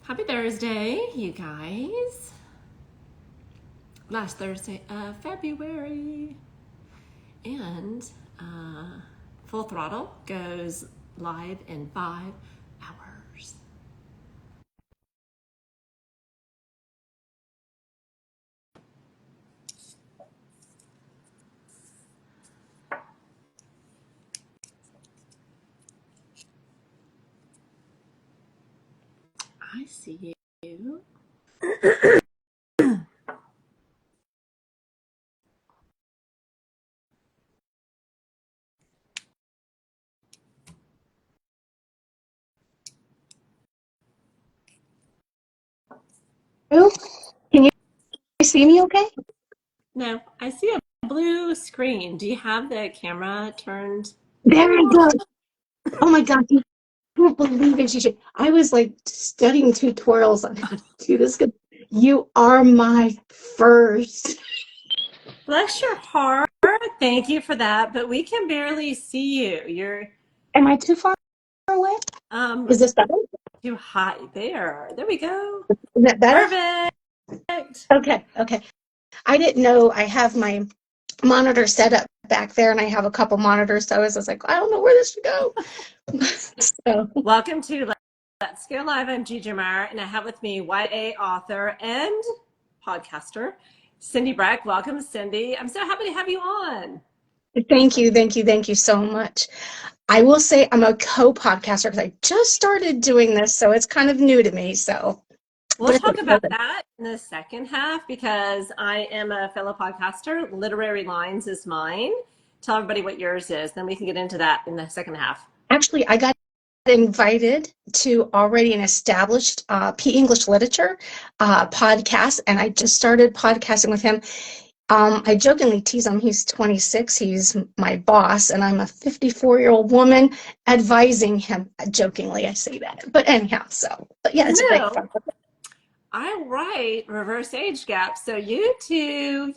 Happy Thursday, you guys. Last Thursday of February. And Full Throttle goes live in 5 hours. I see you. Hello? Can you see me okay? No, I see a blue screen. Do you have the camera turned There I on? go. Oh my God, you can't believe it, Shisha. I was like studying tutorials on how to do this. You are my first. Bless your heart. Thank you for that, but we can barely see you. You're Am I too far away? um Is this better? too high. There we go. Is that better? Perfect. Okay. I didn't know I have my monitor set up back there and I have a couple monitors, so I was just like, I don't know where this should go. So, Welcome to Let's Go Live. I'm Gigi Meyer, and I have with me YA author and podcaster, Cyndi Brec. Welcome, Cyndi. I'm so happy to have you on. thank you so much. I will say I'm a co-podcaster because I just started doing this, so it's kind of new to me. So, We'll but it's talk about exciting. that in the second half because I am a fellow podcaster. Literary Lines is mine. Tell everybody what yours is, then we can get into that in the second half. Actually, I got invited to already an established English literature podcast, and I just started podcasting with him. I jokingly tease him. He's 26. He's my boss, and I'm a 54-year-old woman advising him. Jokingly, I say that. But anyhow, but yeah, it's great No, fun. I write reverse age gap. So you two,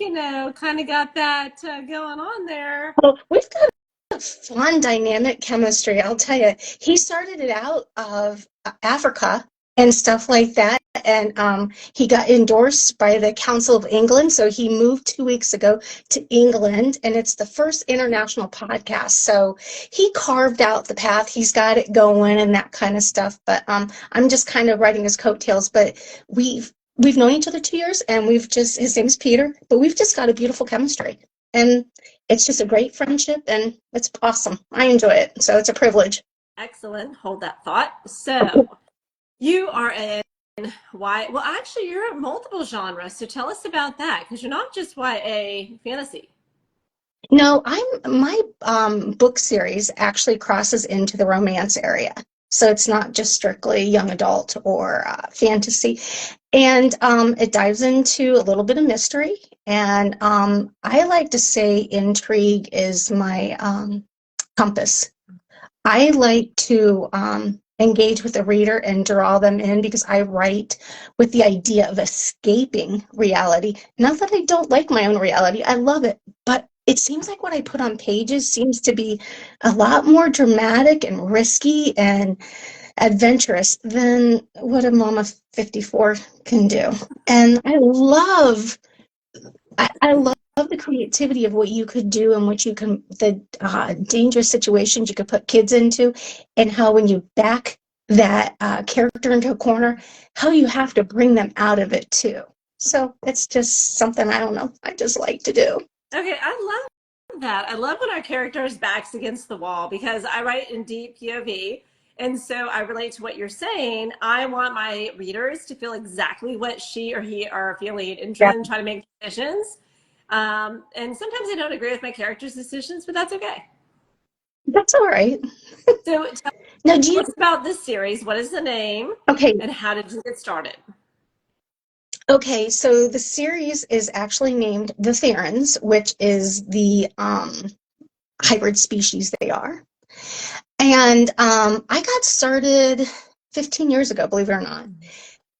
kind of got that going on there. Well, we've got a fun dynamic chemistry. I'll tell you, he started it out of Africa and stuff like that. And he got endorsed by the Council of England. So he moved 2 weeks ago to England, and it's the first international podcast. So he carved out the path. He's got it going and that kind of stuff. But I'm just kind of riding his coattails. But we've known each other 2 years, and his name's Peter, but we've just got a beautiful chemistry. And it's just a great friendship, and it's awesome. I enjoy it. So it's a privilege. Excellent. Hold that thought. So you are in well, actually, you're in multiple genres. So tell us about that because you're not just YA fantasy. No, my book series actually crosses into the romance area. So it's not just strictly young adult or fantasy. And it dives into a little bit of mystery. And I like to say intrigue is my compass. I like to engage with the reader and draw them in because I write with the idea of escaping reality. Not that I don't like my own reality, I love it, but it seems like what I put on pages seems to be a lot more dramatic and risky and adventurous than what a mom of 54 can do. And I love the creativity of what you could do and what you can, the dangerous situations you could put kids into, and how when you back that character into a corner, how you have to bring them out of it too. So it's just something I don't know. I just like to do. Okay, I love that. I love when our character's backs against the wall because I write in deep POV. And so I relate to what you're saying. I want my readers to feel exactly what she or he are feeling and Yeah, then try to make decisions. And sometimes I don't agree with my character's decisions, but that's okay. that's all right. So tell Now, do you? us about this series. What is the name Okay, and how did you get started? okay. So the series is actually named the Therans, which is the hybrid species they are. And I got started 15 years ago, believe it or not.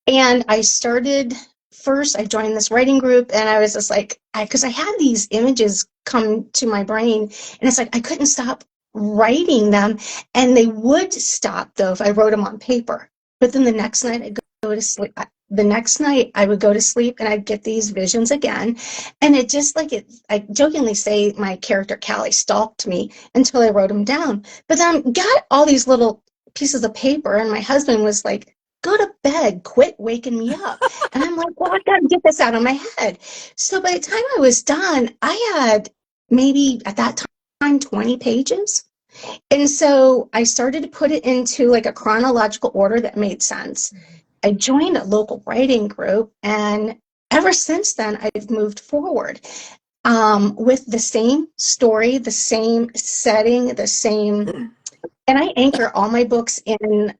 And I started first, I joined this writing group, and I was just like, because I had these images come to my brain, and it's like I couldn't stop writing them. And they would stop, though, if I wrote them on paper. But then the next night I'd to sleep. The next night I would go to sleep and I'd get these visions again. And it just like it, I jokingly say my character Callie stalked me until I wrote them down. But then I got all these little pieces of paper and my husband was like, go to bed, quit waking me up. And I'm like, well, I've got to get this out of my head. So by the time I was done, I had maybe at that time 20 pages. And so I started to put it into like a chronological order that made sense. I joined a local writing group, and ever since then, I've moved forward with the same story, the same setting, the same, and I anchor all my books in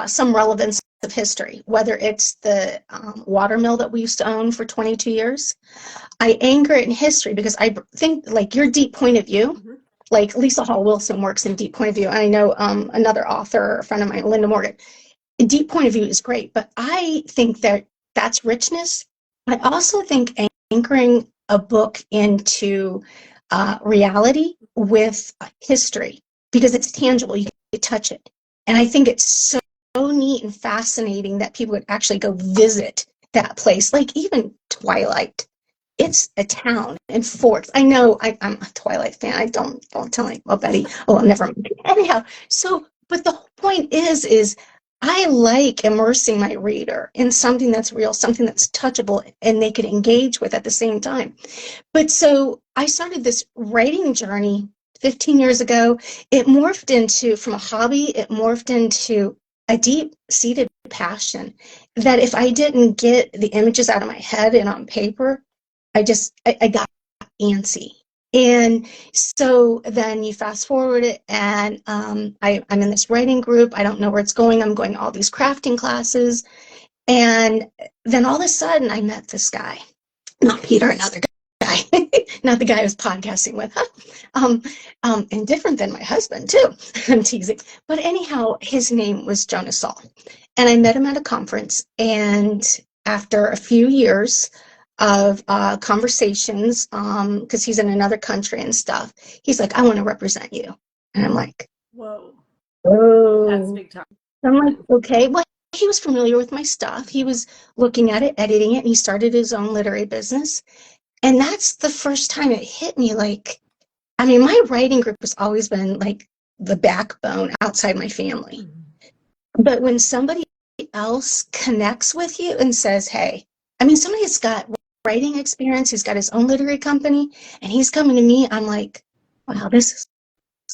some relevance of history, whether it's the watermill that we used to own for 22 years. I anchor it in history because I think like your deep point of view, like Lisa Hall Wilson works in deep point of view. And I know another author, a friend of mine, Linda Morgan, deep point of view is great, but I think that that's richness. I also think anchoring a book into reality with history because it's tangible, you can touch it. And I think it's so neat and fascinating that people would actually go visit that place, like even Twilight. It's a town in Forks. I know I'm a Twilight fan. I don't tell me. Oh, Betty. Oh, never mind. Anyhow, so but the whole point is I like immersing my reader in something that's real, something that's touchable, and they can engage with at the same time. But so I started this writing journey 15 years ago. It morphed into, from a hobby, it morphed into a deep-seated passion that if I didn't get the images out of my head and on paper, I got antsy. And so then you fast forward it, and I'm in this writing group. I don't know where it's going. I'm going to all these crafting classes. And then all of a sudden, I met this guy, not Peter, another guy, not the guy I was podcasting with, huh? And different than my husband, too. I'm teasing. But anyhow, his name was Jonas Saul. And I met him at a conference. And after a few years, of conversations because he's in another country and stuff. He's like, I want to represent you. And I'm like, Whoa, that's oh. big time. I'm like, okay. Well, he was familiar with my stuff. He was looking at it, editing it, and he started his own literary business. And that's the first time it hit me like, I mean, my writing group has always been like the backbone outside my family. But when somebody else connects with you and says, hey, I mean, somebody has got writing experience, he's got his own literary company, and he's coming to me, I'm like, wow, this is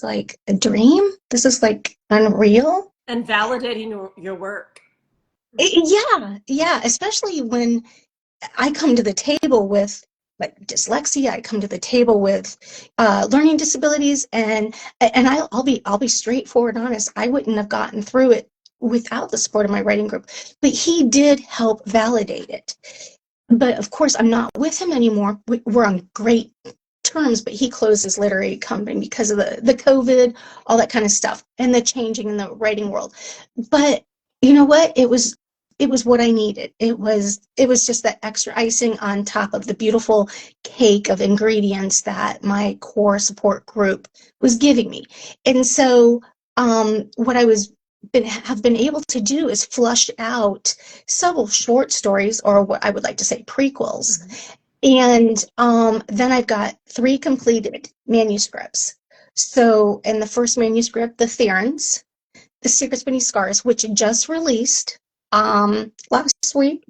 like a dream. This is like unreal. And validating your work. Yeah, especially when I come to the table with like dyslexia, I come to the table with learning disabilities, and I'll be straightforward and honest. I wouldn't have gotten through it without the support of my writing group, but he did help validate it. But of course, I'm not with him anymore. We're on great terms, but he closed his literary company because of the COVID, all that kind of stuff, and the changing in the writing world. But you know what? It was what I needed. It was just that extra icing on top of the beautiful cake of ingredients that my core support group was giving me. And so what I have been able to do is flush out several short stories, or what I would like to say prequels. And then I've got 3 completed manuscripts. So in the first manuscript, the Therans, The Secrets Beneath Scars, which just released last week.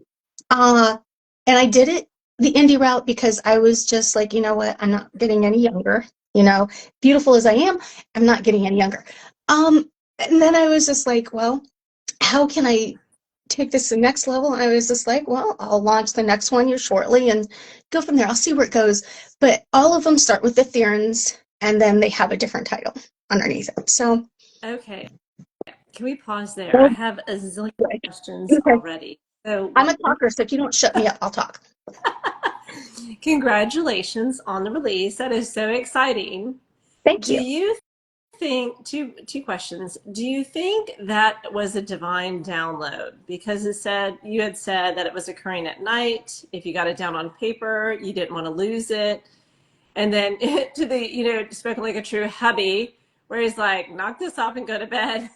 And I did it the indie route because I was just like, you know what, I'm not getting any younger. You know, beautiful as I am, I'm not getting any younger. And then I was just like, well, how can I take this to the next level? And I was just like, well, I'll launch the next one here shortly and go from there. I'll see where it goes. But all of them start with the Therans, and then they have a different title underneath it. So, Okay. Can we pause there? I have a zillion questions okay. already. So, I'm a talker, so if you don't shut me up, I'll talk. congratulations on the release. That is so exciting. Thank Do you. you think two questions? Do you think that was a divine download? Because you had said that it was occurring at night. If you got it down on paper, you didn't want to lose it. And then to the, spoken like a true hubby, where he's like, knock this off and go to bed.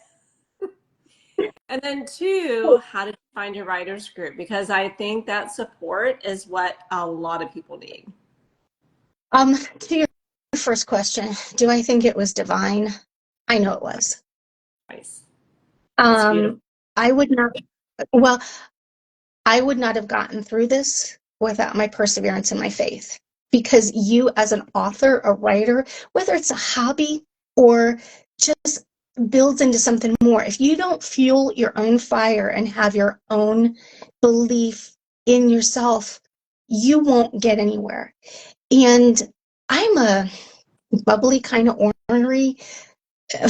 And then two, how did you find your writers group? Because I think that support is what a lot of people need. To your first question, do I think it was divine? I know it was. Nice. That's beautiful. Um, I would not, well, I would not have gotten through this without my perseverance and my faith. Because you, as an author, a writer, whether it's a hobby or just builds into something more, if you don't fuel your own fire and have your own belief in yourself, you won't get anywhere. And I'm a bubbly, kind of ornery,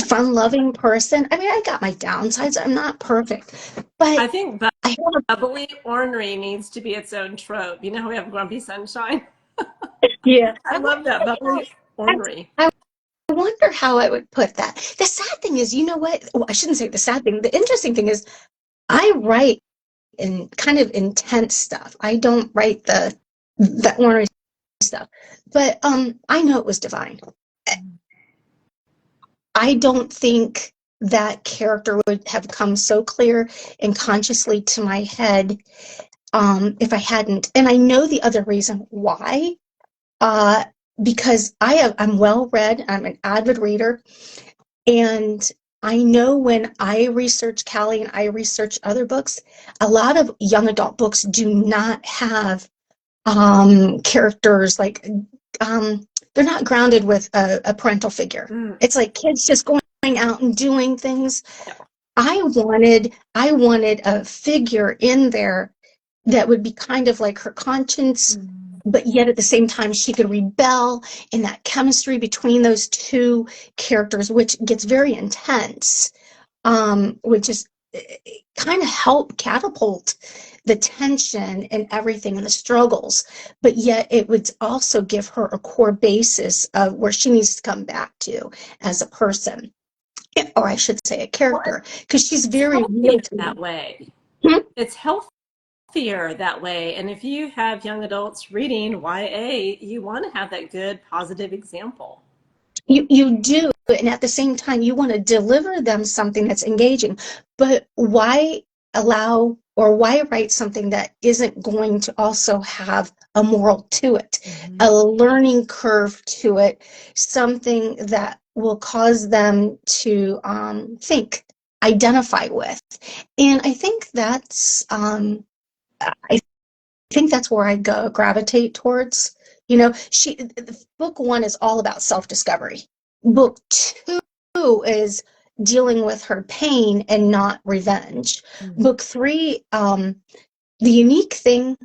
fun-loving person. I mean, I got my downsides. I'm not perfect, but I think I have bubbly ornery needs to be its own trope. You know how we have grumpy sunshine? yeah. I love that bubbly ornery. I wonder how I would put that. The sad thing is, you know what? Well, I shouldn't say the sad thing. The interesting thing is, I write in kind of intense stuff. I don't write the ornery stuff, but I know it was divine. I don't think that character would have come so clear and consciously to my head if I hadn't. And I know the other reason why, uh, because I'm well read, I'm an avid reader, and I know when I research Callie and I research other books, a lot of young adult books do not have characters like they're not grounded with a parental figure. Mm. It's like kids just going out and doing things. No. I wanted a figure in there that would be kind of like her conscience, but yet at the same time she could rebel, and that chemistry between those two characters, which gets very intense, would just kind of help catapult the tension and everything and the struggles, but yet it would also give her a core basis of where she needs to come back to as a person, or I should say a character, because she's It's very healthier real to that me. way. Hmm? It's healthier that way. And if you have young adults reading YA, you want to have that good, positive example. You do, and at the same time, you want to deliver them something that's engaging. But why allow or why write something that isn't going to also have a moral to it, a learning curve to it, something that will cause them to think, identify with? And I think that's where I go gravitate towards. Book one is all about self-discovery. Book two is dealing with her pain and not revenge. Book three, the unique thing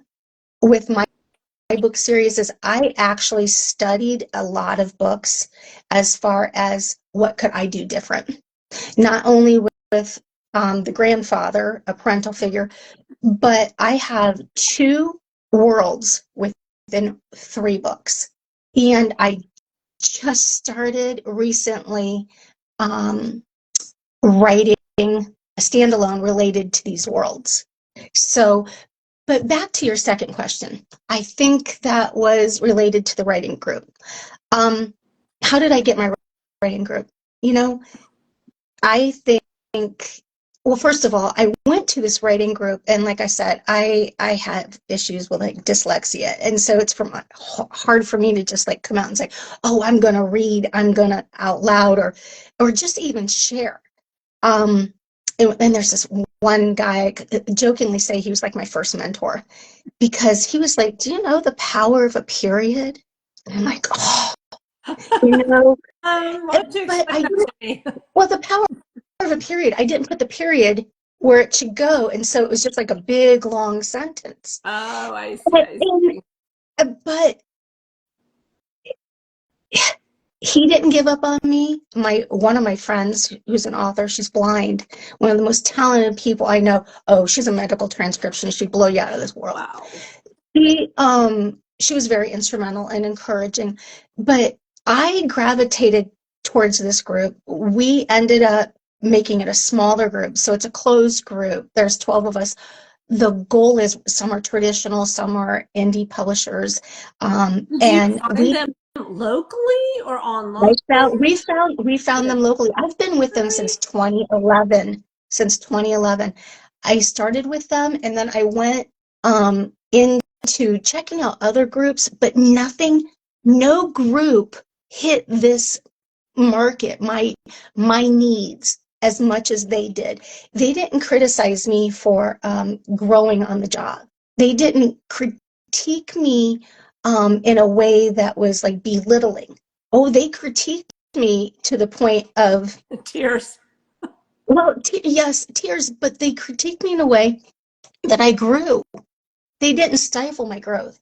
with my book series is I actually studied a lot of books as far as what could I do different. Not only with the grandfather, a parental figure, but I have two worlds within three books. And I just started recently um, writing a standalone related to these worlds. So, but back to your second question, I think that was related to the writing group. How did I get my writing group? You know, I think, well, first of all, I went to this writing group, and like I said, I have issues with like dyslexia, and so it's hard for me to just like come out and say, oh, I'm gonna read, I'm gonna out loud, or just even share. Um, and there's this one guy, I jokingly say he was like my first mentor, because he was like, do you know the power of a period? And I'm like, oh, you know, Why don't you but explain I that didn't, to me? well, the power of a period. I didn't put the period where it should go, and so it was just like a big long sentence. Oh, I see. But, I and, see. but he didn't give up on me. One of my friends, who's an author, she's blind, one of the most talented people I know. Oh, she's a medical transcriptionist. She'd blow you out of this world. Wow. She was very instrumental and encouraging, but I gravitated towards this group. We ended up making it a smaller group, so it's a closed group. There's 12 of us. The goal is some are traditional, some are indie publishers, Did you and find them locally or online? we found them locally. I've been with them since 2011. since 2011. I started with them, and then I went into checking out other groups, but no group hit this market, my needs as much as they did. They didn't criticize me for growing on the job. They didn't critique me in a way that was like belittling. Oh, they critiqued me to the point of Tears. well, yes, tears, but they critiqued me in a way that I grew. They didn't stifle my growth.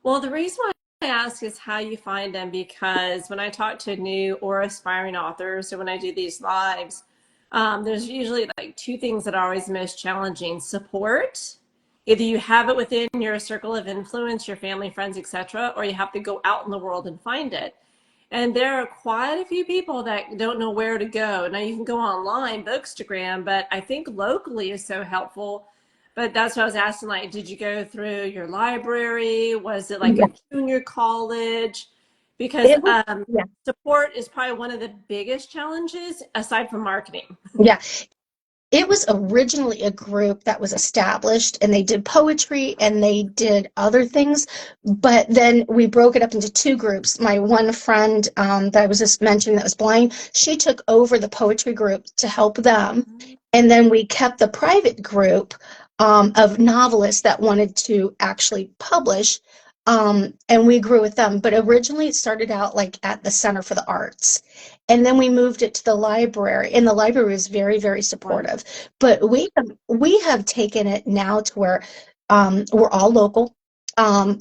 Well, the reason why I ask is how you find them, because when I talk to new or aspiring authors, or when I do these lives, there's usually like two things that are always most challenging: support. Either you have it within your circle of influence, your family, friends, etc., or you have to go out in the world and find it. And there are quite a few people that don't know where to go. Now you can go online, Bookstagram, but I think locally is so helpful. But that's what I was asking, like, did you go through your library? Was it like Yeah, a junior college? Because it was, yeah, support is probably one of the biggest challenges aside from marketing. yeah. It was originally a group that was established, and they did poetry and they did other things, but then we broke it up into two groups. My one friend that I was just mentioning that was blind, she took over the poetry group to help them. And then we kept the private group of novelists that wanted to actually publish, and we grew with them. But originally it started out like at the Center for the Arts. And then we moved it to the library, and the library was very, very supportive. But we have taken it now to where we're all local.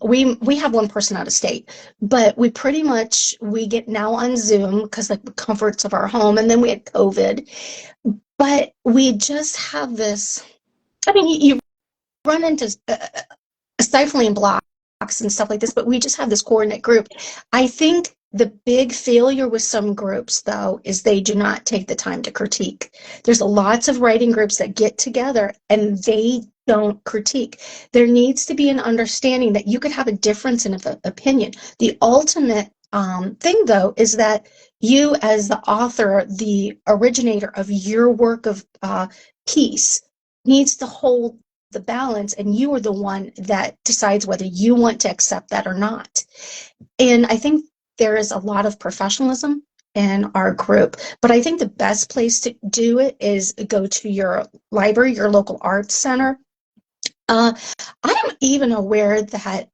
We have one person out of state, but we get now on Zoom because like the comforts of our home, and then we had COVID. But we just have this. I mean, you run into stifling blocks and stuff like this, but we just have this coordinate group. I think the big failure with some groups, though, is they do not take the time to critique. There's lots of writing groups that get together and they don't critique. There needs to be an understanding that you could have a difference in opinion. The ultimate thing, though, is that you, as the author, the originator of your work of peace, needs to hold the balance, and you are the one that decides whether you want to accept that or not. And I think there is a lot of professionalism in our group, but I think the best place to do it is go to your library, your local arts center. I'm even aware that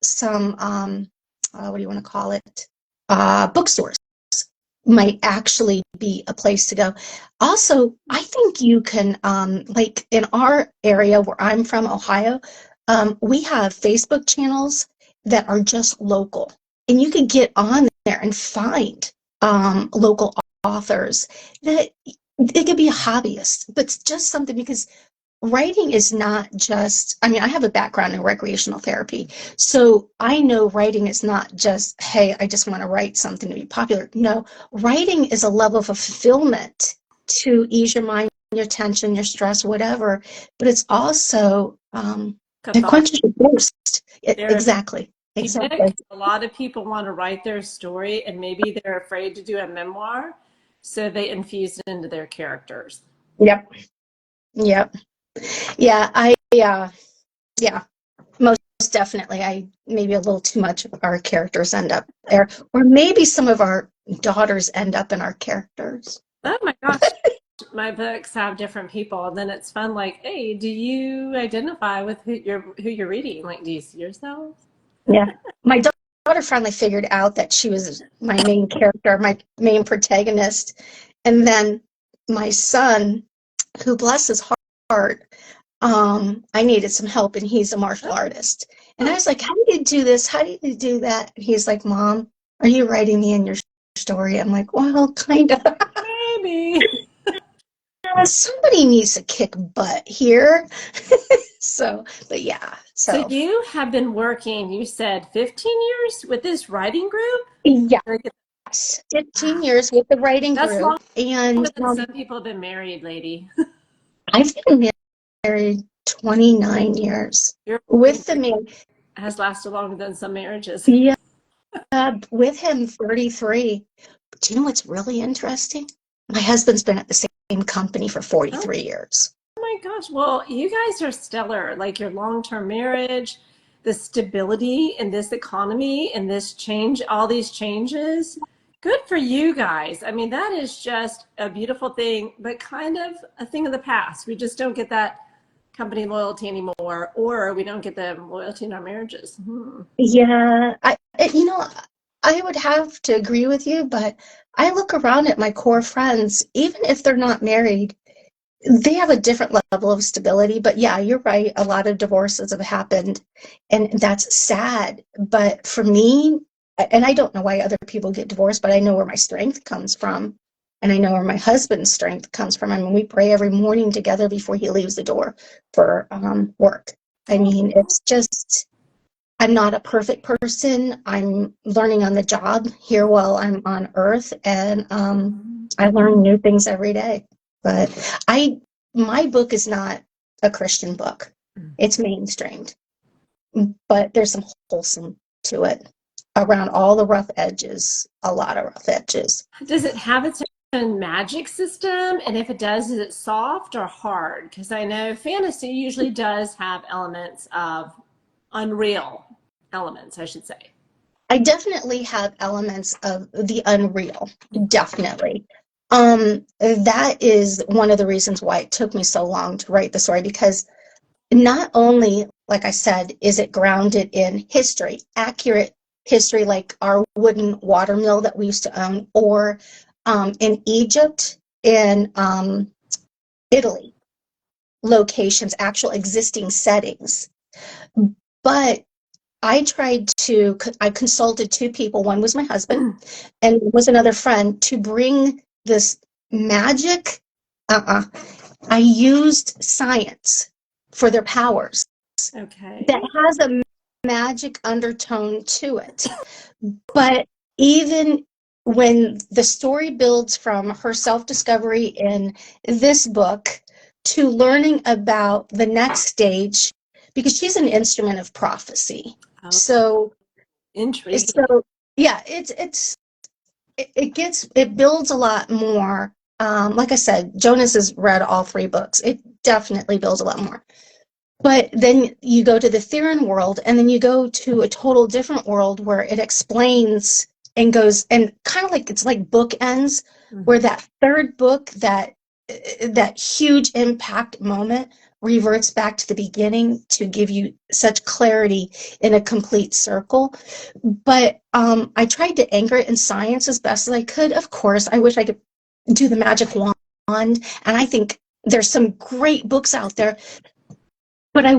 some what do you want to call it, bookstores might actually be a place to go. Also, I think you can, like in our area where I'm from, Ohio, we have Facebook channels that are just local. And you can get on there and find local authors that it could be a hobbyist, but it's just something because writing is not just, I mean, I have a background in recreational therapy, so I know writing is not just, hey, I just want to write something to be popular. No, writing is a level of fulfillment to ease your mind, your tension, your stress, whatever, but it's also it Catharsis. quenches your thirst. Therapy. Exactly, exactly. A lot of people want to write their story and maybe they're afraid to do a memoir, so they infuse it into their characters. Yep, yep. Yeah, yeah, most definitely. I maybe a little too much of our characters end up there, or maybe some of our daughters end up in our characters. Oh my gosh, my books have different people, and then it's fun. Like, hey, do you identify with who you're reading? Like, do you see yourself? Yeah, my daughter finally figured out that she was my main character, my main protagonist, and then my son, who bless his heart, I needed some help, and he's a martial artist. And I was like, how do you do this? How do you do that? And he's like, Mom, are you writing me in your story? I'm like, well, kind of. Maybe. Somebody needs to kick butt here. So, but yeah, So so you have been working, you said 15 years with this writing group? yes, 15 years with the writing That's longer group. And than some people have been married, lady. I've been married 29 years Your with wedding the man. has lasted longer than some marriages. Yeah, with him 33. Do you know what's really interesting? My husband's been at the company for Oh 43 years. my gosh. Well, you guys are stellar. Like your long-term marriage, the stability in this economy and this change, all these changes. Good for you guys. I mean, that is just a beautiful thing, but kind of a thing of the past. We just don't get that company loyalty anymore, or we don't get the loyalty in our marriages. Hmm. Yeah, I would have to agree with you, but I look around at my core friends, even if they're not married, they have a different level of stability. But yeah, you're right. A lot of divorces have happened, and that's sad. But for me, and I don't know why other people get divorced, but I know where my strength comes from. And I know where my husband's strength comes from. I mean, we pray every morning together before he leaves the door for work. I mean, it's just, I'm not a perfect person. I'm learning on the job here while I'm on Earth, and I learn new things every day. But my book is not a Christian book. It's mainstreamed, but there's some wholesome to it around all the rough edges, a lot of rough edges. Does it have its own magic system? And if it does, is it soft or hard? Because I know fantasy usually does have elements of unreal elements, I should say. I definitely have elements of the unreal, definitely. That is one of the reasons why it took me so long to write the story, because not only, like I said, is it grounded in history, accurate history, like our wooden water mill that we used to own, or in Egypt, in Italy, locations, actual existing settings. But I consulted two people. One was my husband, and was another friend, to bring this magic. Uh-uh. I used science for their powers that Okay. has a magic undertone to it. But even when the story builds from her self-discovery in this book to learning about the next stage, because she's an instrument of prophecy. Oh, So, intriguing. so yeah, it builds a lot more. Like I said, Jonas has read all three books. It definitely builds a lot more. But then you go to the Theron world, and then you go to a total different world where it explains and goes, and kind of like, it's like bookends, where Mhm. that third book, that huge impact moment, reverts back to the beginning to give you such clarity in a complete circle. But I tried to anchor it in science as best as I could. Of course, I wish I could do the magic wand, and I think there's some great books out there, but I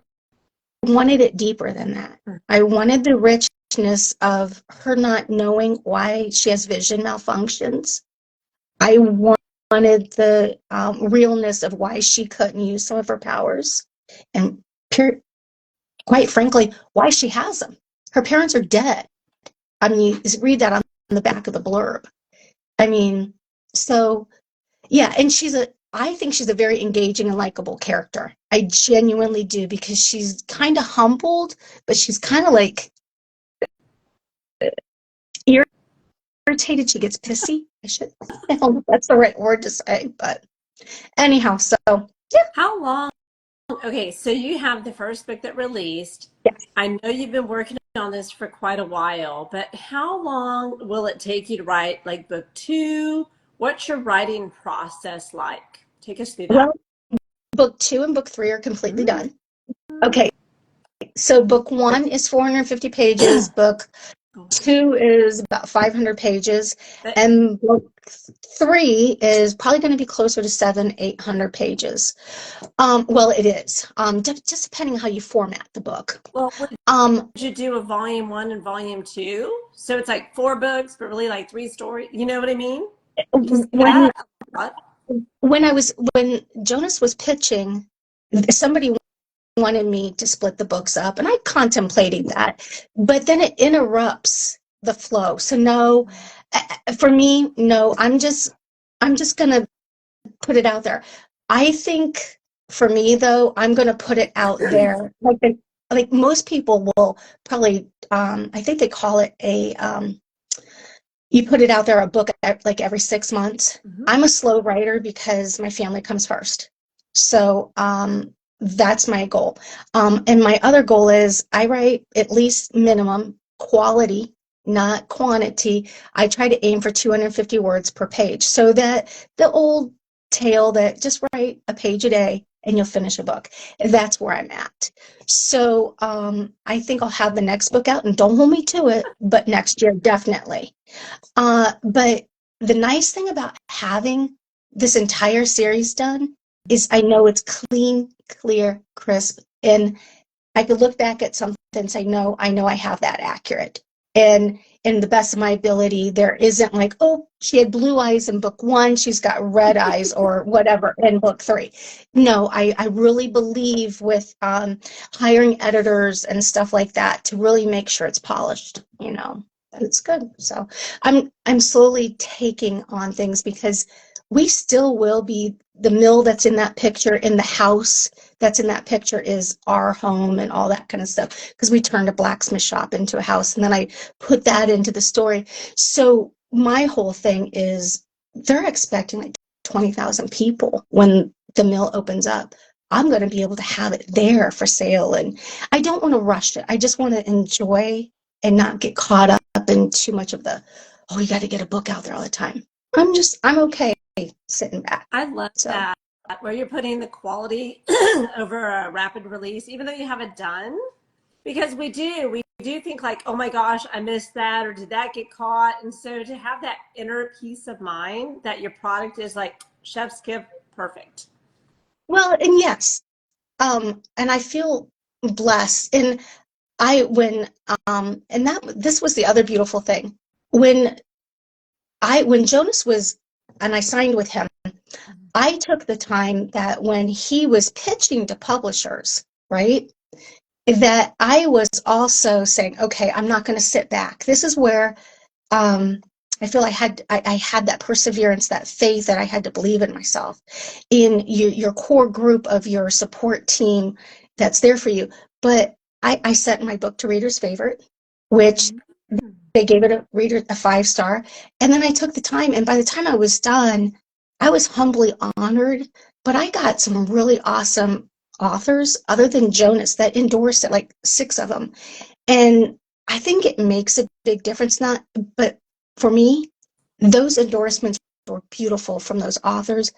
wanted it deeper than that. I wanted the richness of her not knowing why she has vision malfunctions. I wanted the realness of why she couldn't use some of her powers, and pure, quite frankly, why she has them. Her parents are dead. I mean, you read that on the back of the blurb. I mean, so yeah, and I think she's a very engaging and likable character. I genuinely do, because she's kind of humbled, but she's kind of like irritated. She gets pissy. I don't know if that's the right word to say, but anyhow, so yeah, How long? Okay, so you have the first book that released. yes. I know you've been working on this for quite a while, but how long will it take you to write like book two? What's your writing process like? Take us through that. Well, book two and book three are completely Mm. done. Okay, so book one is 450 pages. Book two is about 500 pages, But and book three is probably going to be closer to 800 pages. Well, it is, just depending how you format the book. well, would Um, you do a volume one and volume two? So it's like four books, but really like three stories. You know what I mean? Because when that a lot. when Jonas was pitching, somebody wanted me to split the books up, and I contemplated that, but then it interrupts the flow. So no, for me, no. I'm just gonna put it out there. I think for me, though, I'm gonna put it out there like most people will probably. I think they call it a you put it out there, a book like every 6 months. Mhm. I'm a slow writer because my family comes first. So that's my goal. And my other goal is I write at least minimum quality, not quantity. I try to aim for 250 words per page so that the old tale that just write a page a day and you'll finish a book. That's where I'm at. So I think I'll have the next book out, and don't hold me to it, but next year, definitely. But the nice thing about having this entire series done is I know it's clean, clear, crisp, and I could look back at something and say, no, I know I have that accurate. And in the best of my ability, there isn't like, oh, she had blue eyes in book one, she's got red eyes or whatever in book three. No, I really believe with hiring editors and stuff like that to really make sure it's polished, it's good. So I'm slowly taking on things because we still will be the mill that's in that picture, in the house that's in that picture is our home and all that kind of stuff, because we turned a blacksmith shop into a house and then I put that into the story. So my whole thing is they're expecting like 20,000 people when the mill opens up. I'm going to be able to have it there for sale, and I don't want to rush it. I just want to enjoy and not get caught up in too much of the, oh, you got to get a book out there all the time. I'm okay sitting back. I love So that, where you're putting the quality over a rapid release, even though you have it done. Because we do think like, oh my gosh, I missed that, or did that get caught? And so to have that inner peace of mind that your product is like chef's kiss perfect. well, and yes, and I feel blessed. And I when and that this was the other beautiful thing. When when Jonas was and I signed with him, I took the time that when he was pitching to publishers, right? That I was also saying, okay, I'm not going to sit back. This is where um, I feel I had that perseverance, that faith that I had to believe in myself, in your core group of your support team that's there for you. But I sent my book to readers' favorite, which they gave it a 5 star. And then I took the time, and by the time I was done, I was humbly honored. But I got some really awesome authors other than Jonas that endorsed it, like 6 of them. And I think it makes a big difference. Not, but for me, those endorsements were beautiful from those authors,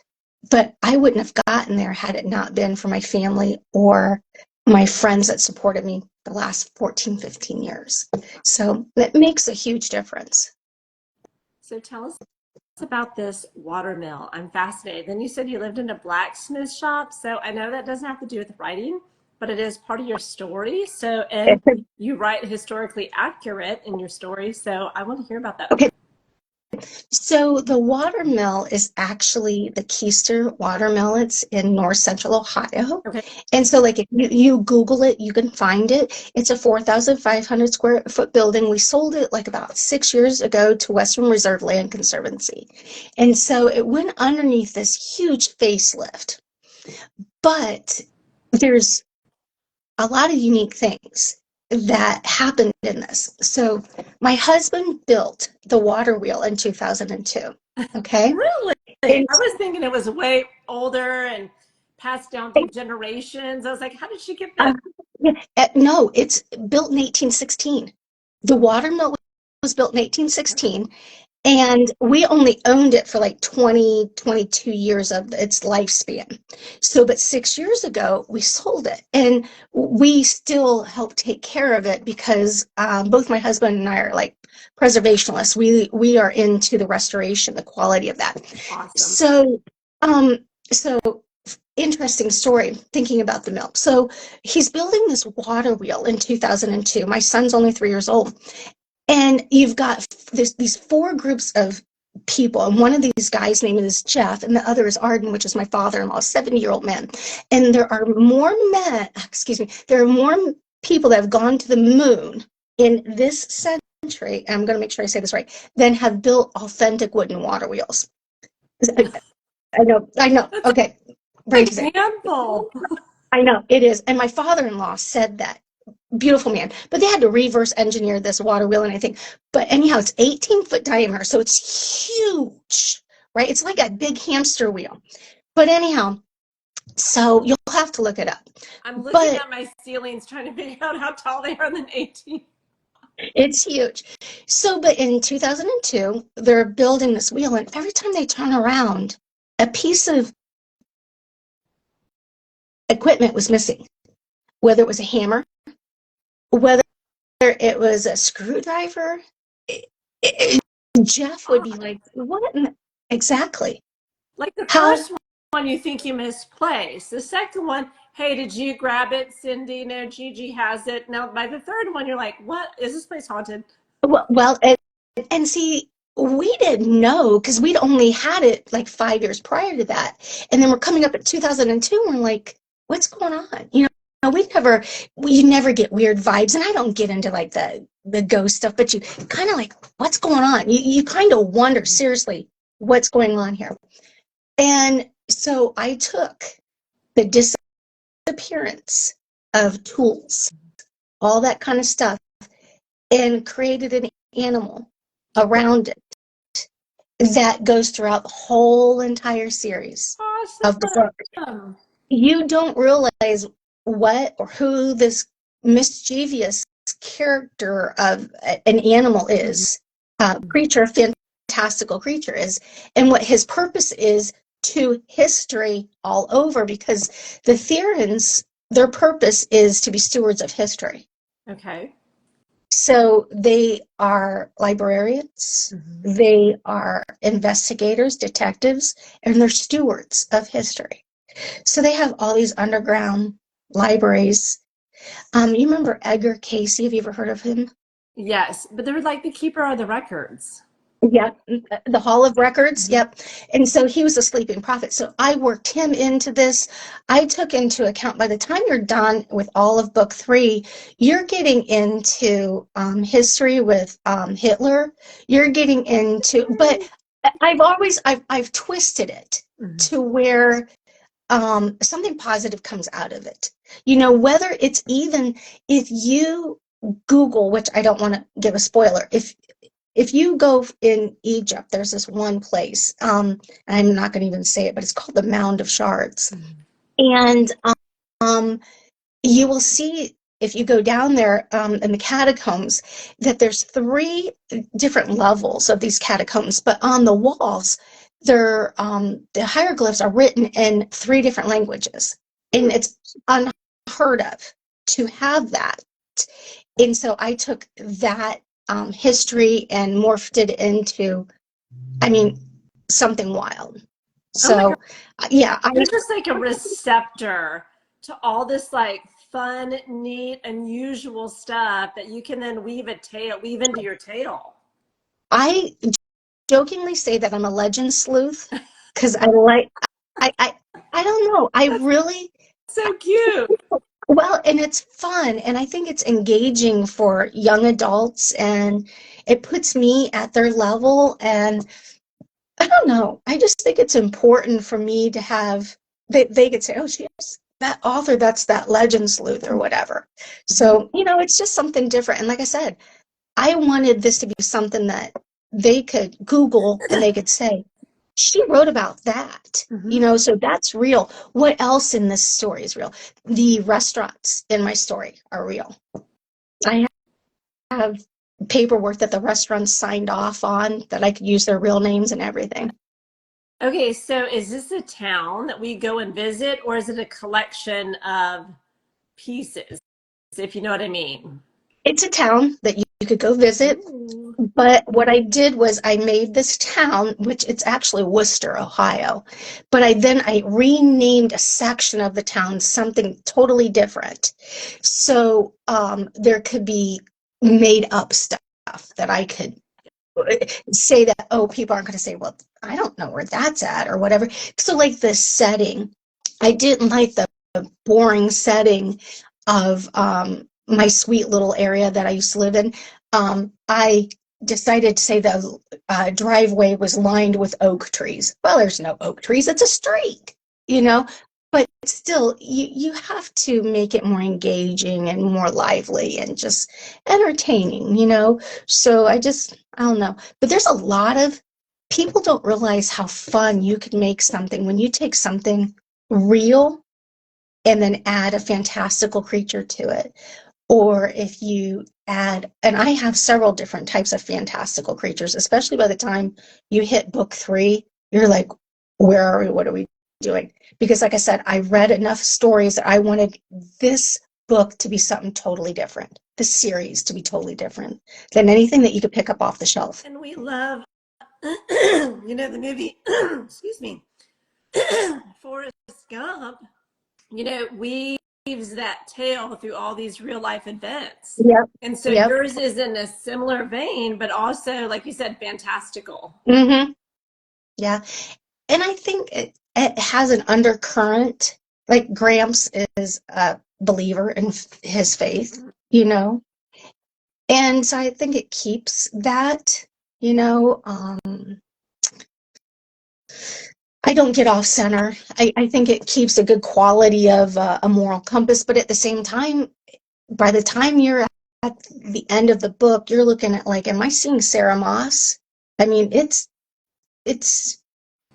but I wouldn't have gotten there had it not been for my family or my friends that supported me the last 14, 15 years. So that makes a huge difference. So tell us about this watermill. I'm fascinated. Then you said you lived in a blacksmith shop. So I know that doesn't have to do with writing, but it is part of your story. So, and you write historically accurate in your story. So I want to hear about that. Okay, so the watermill is actually the Keister watermill. It's in north central Ohio. Okay. And so like if you Google it, you can find it. It's a 4,500 square foot building. We sold it like about 6 years ago to Western Reserve Land Conservancy. And so it went underneath this huge facelift. But there's a lot of unique things that happened in this. So my husband built the water wheel in 2002. Okay. Really? I And was thinking it was way older and passed down through generations. I was like, how did she get uh, that? yeah, no, it's built in 1816. The water mill was built in 1816. And we only owned it for like 20, 22 years of its lifespan. So, but 6 years ago, we sold it, and we still help take care of it because both my husband and I are like preservationists. We are into the restoration, the quality of that. Awesome. So, um, so interesting story thinking about the mill. So he's building this water wheel in 2002. My son's only 3 years old. And you've got these 4 groups of people, and one of these guys' name is Jeff, and the other is Arden, which is my father-in-law, 70-year-old man. And there are more men, excuse me, there are more people that have gone to the moon in this century, and I'm going to make sure I say this right, than have built authentic wooden water wheels. I know. That's Okay, a brain teaser. handful. I know it is. And my father-in-law said that beautiful man. But they had to reverse engineer this water wheel and everything. But anyhow, it's 18-foot diameter, so it's huge, right? It's like a big hamster wheel. But anyhow, so you'll have to look it up. I'm looking But at my ceilings trying to figure out how tall they are than 18. it's huge. So, but in 2002, they're building this wheel, and every time they turn around, a piece of equipment was missing, whether it was a hammer, whether it was a screwdriver. It, it, Jeff would be like, what? Exactly. Like the How? first one, you think you misplaced. The second one, hey, did you grab it, Cyndi? No, Gigi has it. Now, by the third one, you're like, what? Is this place haunted? Well, and see, we didn't know because we'd only had it like 5 years prior to that. And then we're coming up at 2002, and we're like, what's going on? We never get weird vibes. And I don't get into like the ghost stuff, but you kind of like, what's going on? You kind of wonder, seriously, what's going on here? And so I took the disappearance of tools, all that kind of stuff, and created an animal around it that goes throughout the whole entire series of the book. Awesome. You don't realize what or who this mischievous character of an animal is, creature, fantastical creature is, and what his purpose is to history all over, because the Therans, their purpose is to be stewards of history. Okay. So they are librarians, they are investigators, detectives, and they're stewards of history. So they have all these underground libraries. You remember Edgar Casey? Have you ever heard of him? Yes, but they're like the keeper of the records. Yep, the Hall of Records. Yep. And so he was a sleeping prophet. So I worked him into this. I took into account, by the time you're done with all of book 3, you're getting into history with Hitler. You're getting into, but I've twisted it to where something positive comes out of it. Whether it's even if you Google, which I don't want to give a spoiler, if you go in Egypt, there's this one place, I'm not going to even say it, but it's called the Mound of Shards. And you will see, if you go down there in the catacombs, that there's 3 different levels of these catacombs, but on the walls, the hieroglyphs are written in 3 different languages. And it's unheard of to have that. And so I took that history and morphed it into, something wild. So, yeah. You're just like a receptor to all this like fun, neat, unusual stuff that you can then weave into your tale. I jokingly say that I'm a legend sleuth because I don't know. I really, So cute. well, and it's fun, and I think it's engaging for young adults, and it puts me at their level. And I don't know. I just think it's important for me to have, they could say, oh, she's that author, that's that legend sleuth or whatever. So, it's just something different. And like I said, I wanted this to be something that they could Google and they could say, she wrote about that, so that's real. What else in this story is real? The restaurants in my story are real. I have paperwork that the restaurants signed off on that I could use their real names and everything. Okay, so is this a town that we go and visit, or is it a collection of pieces, if you know what I mean? It's a town that you could go visit, but what I did was I made this town, which it's actually Worcester, Ohio, but I renamed a section of the town something totally different. So there could be made up stuff that I could say that, oh, people aren't going to say, well, I don't know where that's at or whatever. So like the setting, I didn't like the boring setting of my sweet little area that I used to live in. I decided to say the driveway was lined with oak trees. Well, there's no oak trees. It's a street, but still, you have to make it more engaging and more lively and just entertaining, you know? So I don't know. But there's a lot of people don't realize how fun you can make something when you take something real and then add a fantastical creature to it. Or if you add, and I have several different types of fantastical creatures, especially by the time you hit book 3, you're like, where are we? What are we doing? Because, like I said, I read enough stories that I wanted this book to be something totally different, the series to be totally different than anything that you could pick up off the shelf. And we love, the movie, excuse me, Forrest Gump, weaves that tale through all these real life events. Yep. And so Yep. yours is in a similar vein, but also, like you said, fantastical. Mm-hmm. Yeah. And I think it has an undercurrent. Like Gramps is a believer in his faith, you know, and so I think it keeps that, you know. I don't get off center. I think it keeps a good quality of a moral compass, but at the same time, by the time you're at the end of the book, you're looking at like, am I seeing Sarah Moss? I mean, it's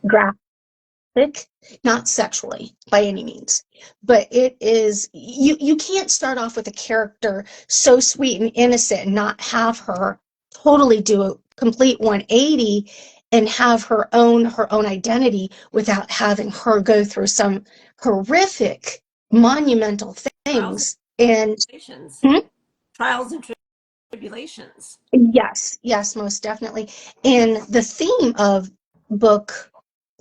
graphic, not sexually by any means, but it is, you can't start off with a character so sweet and innocent and not have her totally do a complete 180 and have her own identity without having her go through some horrific monumental Trials things. And and tribulations. hmm? Trials and tribulations. Yes, yes, most definitely. And the theme of book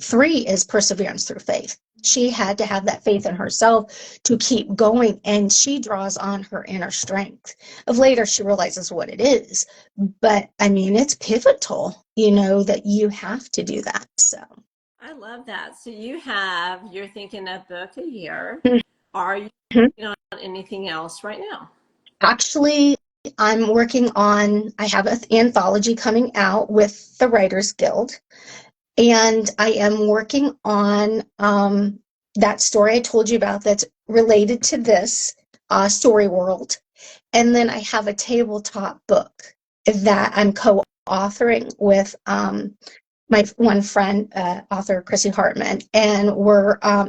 3 is perseverance through faith. She had to have that faith in herself to keep going, and she draws on her inner strength. Of later, she realizes what it is. But I mean, it's pivotal, that you have to do that. So, I love that. So you're thinking a book a year. Are you mhm. working on anything else right now? Actually, I have an anthology coming out with the Writers Guild. And I am working on that story I told you about that's related to this story world. And then I have a tabletop book that I'm co-authoring with my one friend, author Chrissy Hartman, and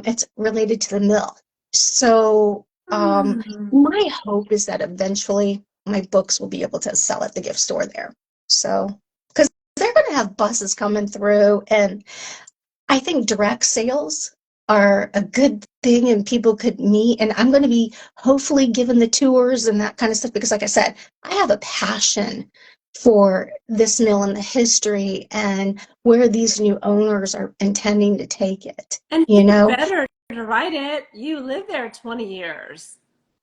it's related to the mill. So Mm. my hope is that eventually my books will be able to sell at the gift store there. So because they're going to have buses coming through, and I think direct sales are a good thing and people could meet. And I'm going to be hopefully given the tours and that kind of stuff because, like I said, I have a passion for this mill and the history and where these new owners are intending to take it, And you you know? better write it. You lived there 20 years.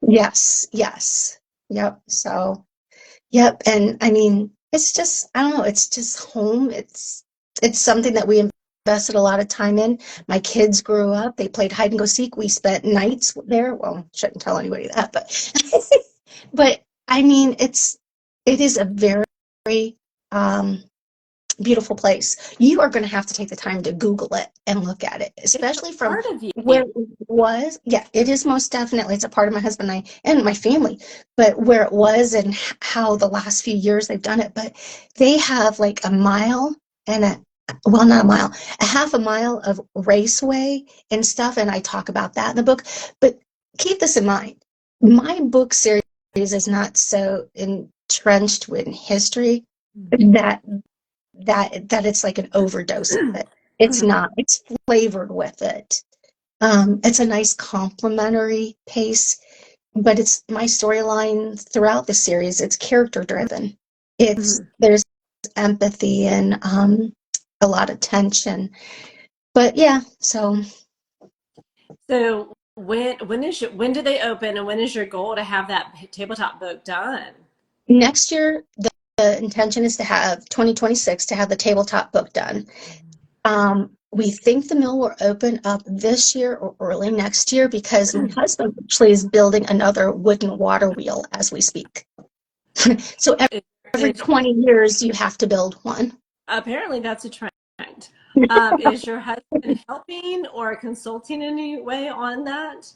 Yes, yes. Yep. So, yep. And I mean, it's just, I don't know, it's just home. It's something that we invested a lot of time in. My kids grew up, they played hide and go seek. We spent nights there. Well, shouldn't tell anybody that, but but I mean, it is a very um beautiful place. You are going to have to take the time to Google it and look at it, It's especially a from part of where you. it was. Yeah, it is most definitely. It's a part of my husband and I and my family, but where it was and how the last few years they've done it. But they have like a mile and well, not a mile, a half a mile of raceway and stuff. And I talk about that in the book. But keep this in mind. My book series is not so entrenched in history that that it's like an overdose of it. It's not. It's flavored with it. It's a nice complementary pace, but it's my storyline throughout the series. It's character driven. There's empathy and a lot of tension. But yeah, so So when do they open and when is your goal to have that tabletop book done? next year the intention is to have 2026 to have the tabletop book done. We think the mill will open up this year or early next year because my husband actually is building another wooden water wheel as we speak. So It, every it, 20 years, you have to build one. apparently that's a trend. Is your husband helping or consulting in any way on that?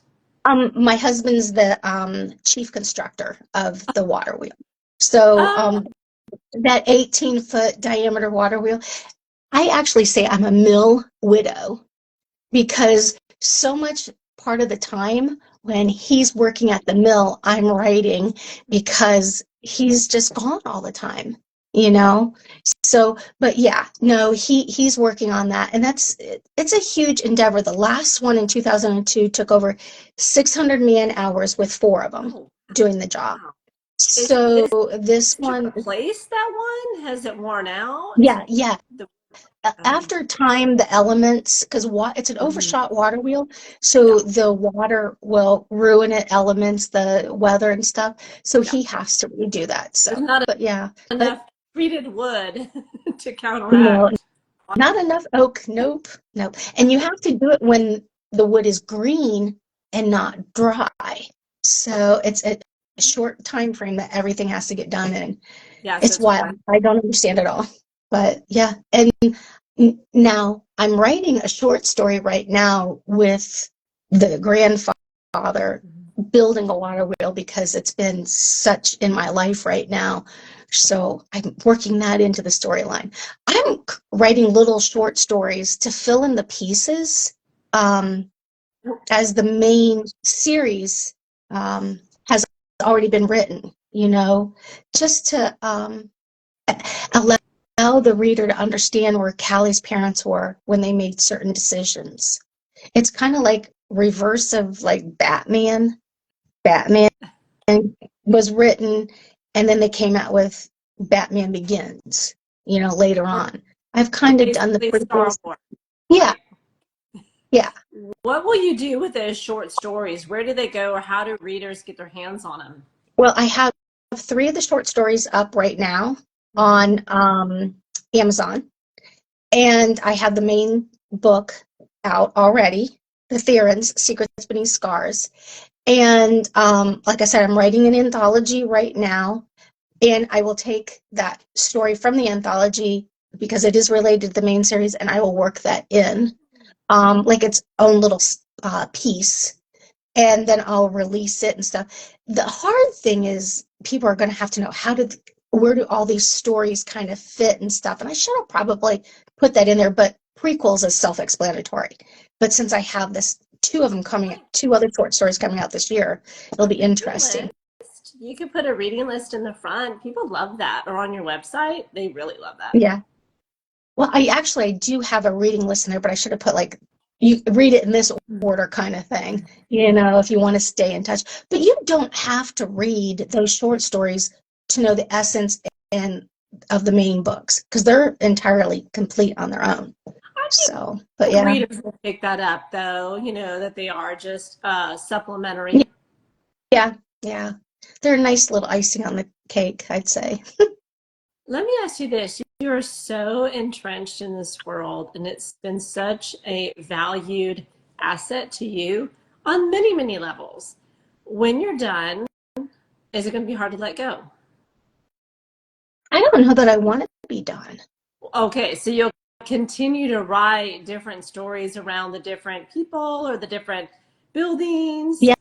My husband's the chief constructor of the water wheel. So Oh, that 18-foot diameter water wheel, I actually say I'm a mill widow because so much part of the time when he's working at the mill, I'm writing because he's just gone all the time, you know? So, but yeah, no, he's working on that. And it's a huge endeavor. The last one in 2002 took over 600 man hours with four of them oh, doing the job. wow. So this Did you one, replace that one? Has it worn out? yeah, yeah. The, oh, After time, the elements, because it's an mhm. overshot water wheel, Yeah, so the water will ruin it, elements, the weather and stuff. So yeah. he has to redo that. There's So, not but yeah, but enough treated wood to no, counteract. not enough oak. Nope, nope. And you have to do it when the wood is green and not dry. So it's a short time frame that everything has to get done in. Yeah, so It's it's wild. quiet. I don't understand it all. But yeah, and now I'm writing a short story right now with the grandfather building a water wheel because it's been such in my life right now. So I'm working that into the storyline. I'm writing little short stories to fill in the pieces um, as the main series has already been written, just to allow the reader to understand where Callie's parents were when they made certain decisions. It's kind of like reverse of like Batman. Batman was written, and then they came out with Batman Begins, later Or on. I've so kind of done the basically Star prequels. Wars, Yeah, right? yeah. What will you do with those short stories? Where do they go, or how do readers get their hands on them? Well, I have three of the short stories up right now Mhm. on Amazon. And I have the main book out already, The Therans, Secrets Beneath Scars. And like I said, I'm writing an anthology right now. And I will take that story from the anthology because it is related to the main series, and I will work that in like its own little piece. And then I'll release it and stuff. The hard thing is people are going to have to know where do all these stories kind of fit and stuff. And I should have probably put that in there, but prequels is self-explanatory. But since I have two other short stories coming out this year, it'll A be reading interesting. list. You could put a reading list in the front. People love that. Or on your website. They really love that. Yeah. Well, I do have a reading list in there, but I should have put like you read it in this order kind of thing, if you want to stay in touch. But you don't have to read those short stories to know the essence and of the main books because they're entirely complete on their own. I So, but think yeah, readers will pick that up, though, that they are just yeah, supplementary. yeah, yeah. They're a nice little icing on the cake, I'd say. Let me ask you this. You're so entrenched in this world, and it's been such a valued asset to you on many, many levels. When you're done, is it going to be hard to let go? I don't know that I want it to be done. Okay, so you'll continue to write different stories around the different people or the different buildings. Yeah.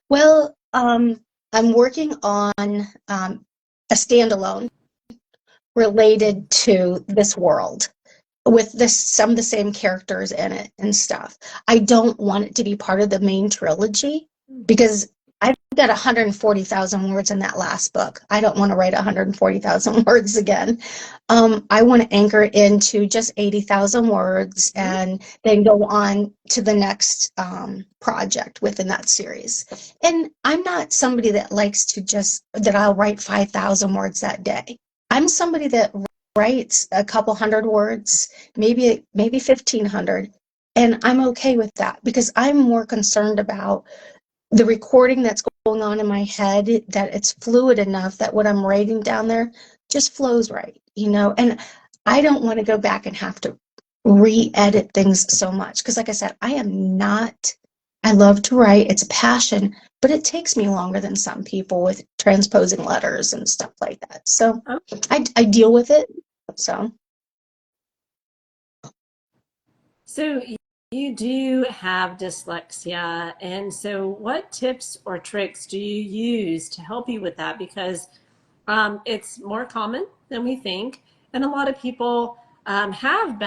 Well, I'm working on a standalone related to this world with some of the same characters in it and stuff. I don't want it to be part of the main trilogy because I've got 140,000 words in that last book. I don't want to write 140,000 words again. I want to anchor it into just 80,000 words and then go on to the next project within that series. And I'm not somebody that likes that I'll write 5,000 words that day. I'm somebody that writes a couple hundred words, maybe 1,500, and I'm okay with that because I'm more concerned about the recording that's going on in my head, that it's fluid enough that what I'm writing down there just flows right, and I don't want to go back and have to re-edit things so much because like I said, I love to write, it's a passion, but it takes me longer than some people with transposing letters and stuff like that. So Oh, I deal with it. So So you do have dyslexia, and so what tips or tricks do you use to help you with that? Because it's more common than we think, and a lot of people have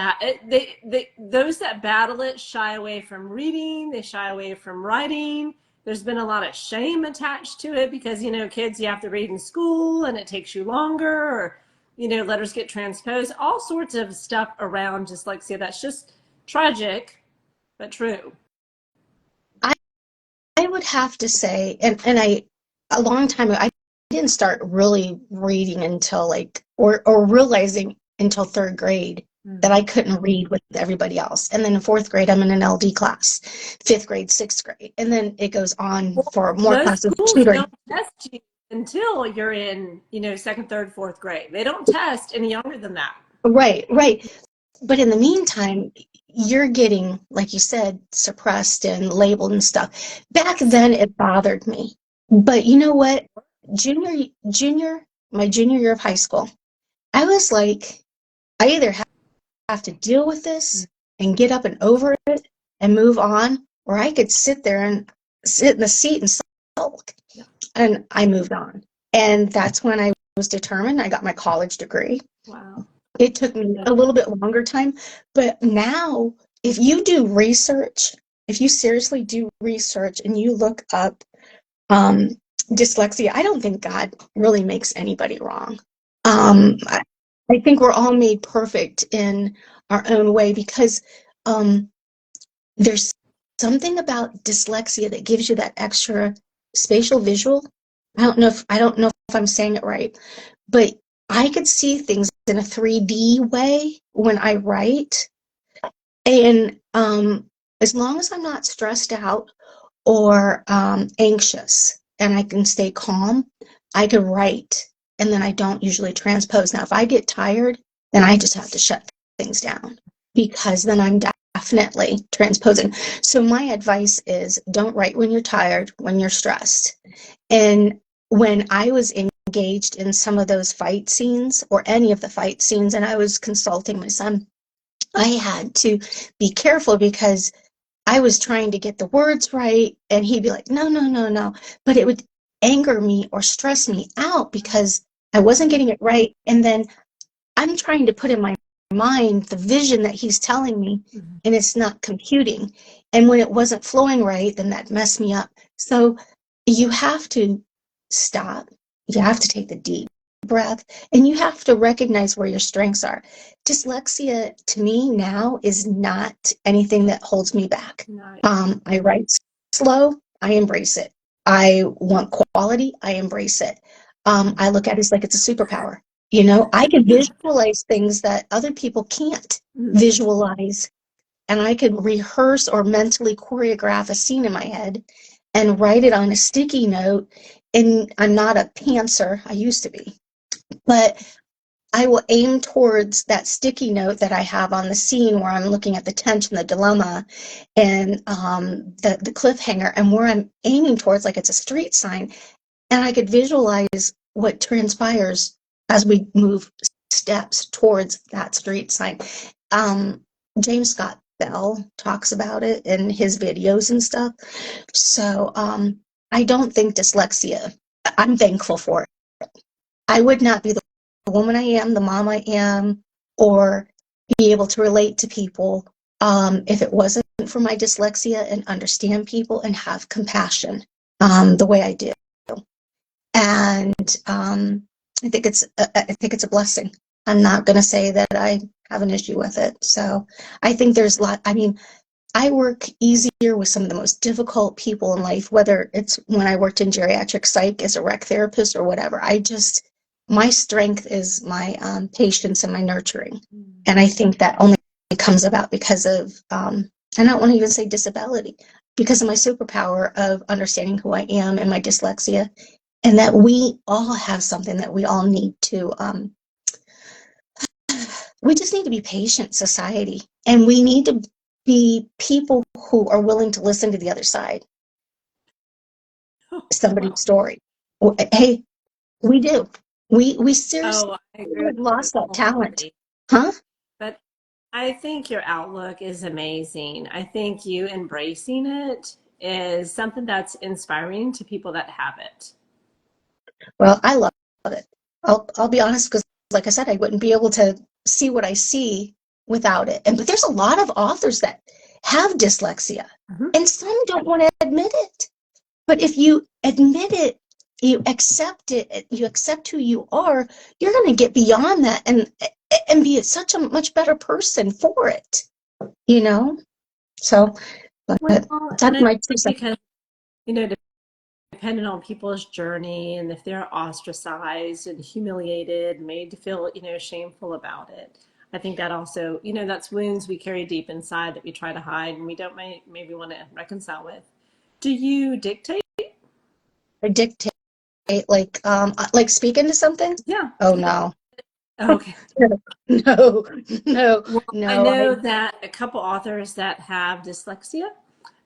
those that battle it shy away from reading, they shy away from writing. There's been a lot of shame attached to it because kids, you have to read in school and it takes you longer, or letters get transposed, all sorts of stuff around dyslexia that's just tragic but true. I, I would have to say, and a long time ago, I didn't start really reading until or realizing until third grade that I couldn't read with everybody else. And then in fourth grade, I'm in an LD class, fifth grade, sixth grade. And then it goes on Well, for more most classes, schools tutoring. don't test you until you're in, second, third, fourth grade. They don't test any younger than that. Right, right. But in the meantime, you're getting, like you said, suppressed and labeled and stuff. Back then, it bothered me. But you know what? My junior year of high school, I was like, I either have to deal with this and get up and over it and move on, or I could sit there and sit in the seat and sulk. Yeah. And I moved on. And that's when I was determined. I got my college degree. Wow. It took me a little bit longer time, but now if you do research, if you seriously do research and you look up um, dyslexia, I don't think God really makes anybody wrong. I, I think we're all made perfect in our own way because um, there's something about dyslexia that gives you that extra spatial visual. I don't know if I'm saying it right, but I could see things in a 3D way when I write. And as long as I'm not stressed out or anxious and I can stay calm, I can write. And then I don't usually transpose. Now, if I get tired, then I just have to shut things down because then I'm definitely transposing. So my advice is don't write when you're tired, when you're stressed. And when I was engaged in some of those fight scenes or any of the fight scenes, and I was consulting my son, I had to be careful because I was trying to get the words right, and he'd be like, no, no, no, no. But it would anger me or stress me out because I wasn't getting it right. And then I'm trying to put in my mind the vision that he's telling me, and it's not computing. And when it wasn't flowing right, then that messed me up. So you have to stop. You have to take the deep breath, and you have to recognize where your strengths are. Dyslexia to me now is not anything that holds me back. Nice. I write slow, I embrace it. I want quality, I embrace it. I look at it as like it's a superpower. I can visualize things that other people can't visualize, and I could rehearse or mentally choreograph a scene in my head and write it on a sticky note. And I'm not a pantser, I used to be, but I will aim towards that sticky note that I have on the scene where I'm looking at the tension, the dilemma, and the cliffhanger, and where I'm aiming towards, like it's a street sign, and I could visualize what transpires as we move steps towards that street sign. Um, James Scott Bell talks about it in his videos and stuff. So I don't think dyslexia, I'm thankful for it. I would not be the woman I am, the mom I am, or be able to relate to people if it wasn't for my dyslexia and understand people and have compassion the way I do. And I think it's a blessing. I'm not going to say that I have an issue with it. So I think there's a lot. I mean, I work easier with some of the most difficult people in life, whether it's when I worked in geriatric psych as a rec therapist or whatever. My strength is my patience and my nurturing. And I think that only comes about because of, I don't want to even say disability, because of my superpower of understanding who I am and my dyslexia, and that we all have something that we all need to, we just need to be patient, society, and we need to be people who are willing to listen to the other side, somebody's story. Hey, we do. We seriously Oh, I agree with have you lost that talent, wholeheartedly. huh? But I think your outlook is amazing. I think you embracing it is something that's inspiring to people that have it. Well, I love it. I'll be honest, because like I said, I wouldn't be able to see what I see without it. And but there's a lot of authors that have dyslexia, Mhm. and some don't want to admit it. But if you admit it, you accept who you are, you're going to get beyond that and be such a much better person for it, you know? So, but Well, and that's I my two think cents. because, you know, depending on people's journey and if they're ostracized and humiliated, made to feel, shameful about it. I think that also, that's wounds we carry deep inside that we try to hide and we don't maybe want to reconcile with. Do you dictate? I dictate like speaking to something. Yeah. Oh no. Okay. No, no, Well, I no. know that a couple authors that have dyslexia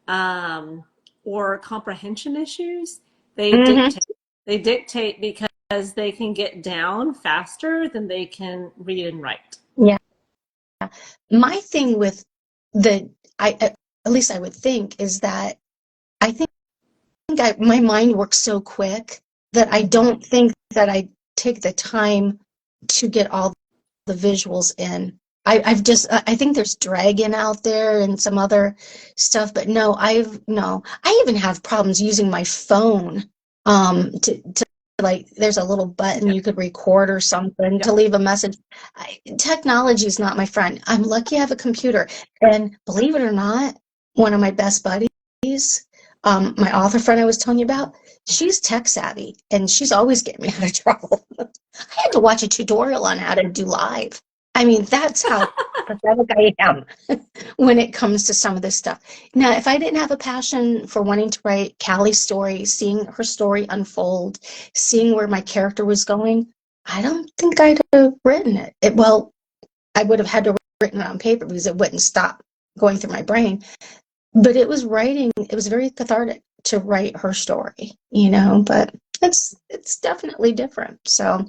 um, or comprehension issues, they Mhm. dictate. They dictate because they can get down faster than they can read and write. Yeah. My thing with the at least I would think is that I think my mind works so quick that I don't think that I take the time to get all the visuals in. I think there's Dragon out there and some other stuff, but no. I even have problems using my phone to like there's a little button Yeah. you could record or something Yeah. to leave a message. Technology is not my friend. I'm lucky I have a computer. And believe it or not, one of my best buddies, my author friend I was telling you about, she's tech savvy and she's always getting me out of trouble. I had to watch a tutorial on how to do live. I mean, that's how pathetic I am when it comes to some of this stuff. Now, if I didn't have a passion for wanting to write Callie's story, seeing her story unfold, seeing where my character was going, I don't think I'd have written it. Well, I would have had to written it on paper because it wouldn't stop going through my brain. But it was very cathartic to write her story, but it's definitely different. So,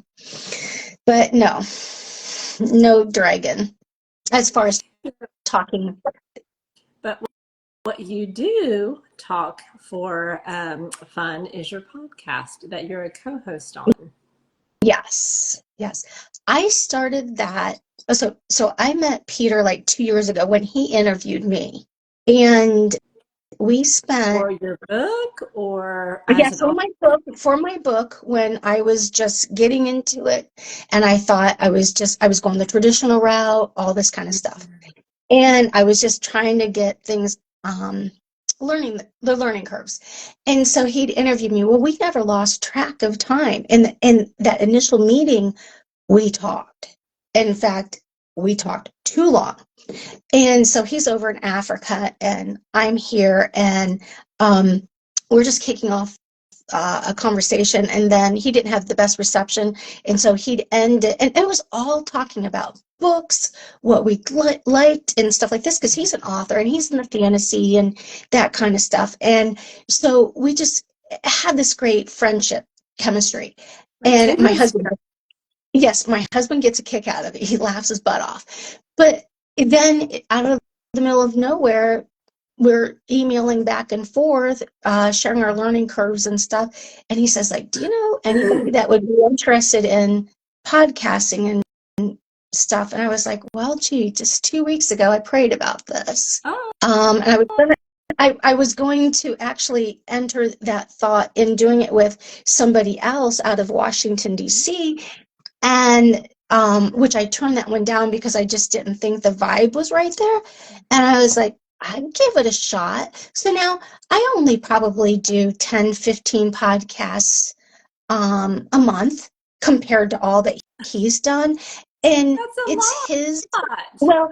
but no dragon as far as talking. But what you do talk for fun is your podcast that you're a co-host on. Yes, yes. I started that. So I met Peter like 2 years ago when he interviewed me, and we spent. For your book or Yeah, as an author? for my book, when I was just getting into it, and I thought I was going the traditional route, all this kind of stuff. And I was just trying to get things, learning the learning curves. And so he'd interviewed me. Well, we never lost track of time. In that initial meeting, we talked. In fact, we talked too long. And so he's over in Africa and I'm here, and we're just kicking off a conversation, and then he didn't have the best reception, and so he'd end it, and it was all talking about books, what we liked and stuff like this, because he's an author and he's in the fantasy and that kind of stuff. And so we just had this great friendship chemistry. That's And interesting. my husband gets a kick out of it. He laughs his butt off. But then out of the middle of nowhere, we're emailing back and forth, sharing our learning curves and stuff. And he says, like, do you know anybody that would be interested in podcasting and stuff? And I was like, well, gee, just 2 weeks ago, I prayed about this. Oh, And I was going to actually enter that thought in doing it with somebody else out of Washington, D.C., and which I turned that one down because I just didn't think the vibe was right there. And I was like, I'd give it a shot. So now I only probably do 10, 15 podcasts a month compared to all that he's done. And that's a it's his, lot. well,